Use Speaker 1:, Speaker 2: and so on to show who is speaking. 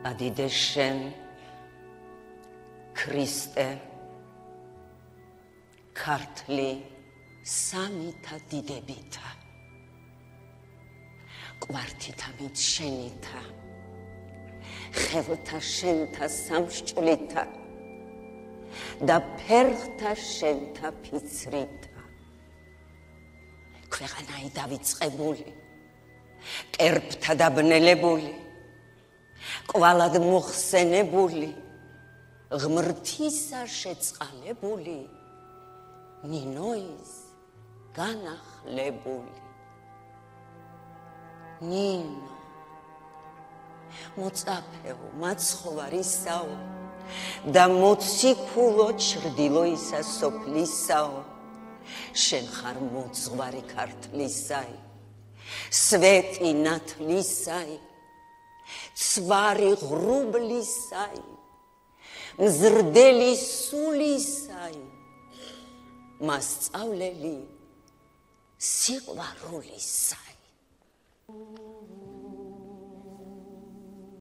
Speaker 1: ადიდე შენ ქრისტე ქართლი სამითა დიდებითა კვართითა მით შენითა ხელთა შენთა სამსჭვლითა და ფერხთა შენთა ფიცრითა ქვეყანაი დავიწყებული კერპთა დაბნელებული კვალად მოხსენებული ღმრთისა შეწყალებული ნინოის განახლებული ნინო მოწაფეო მაცხოვარისაო და მოციქულო ჩრდილოისა სოფლისაო შენ ხარ მოძღვარი ქართლისაი სვეტი ნათლისაი ცვარი ღრუბლისაი მზრდელი სულისაი მასწავლელი სიყვარულისაი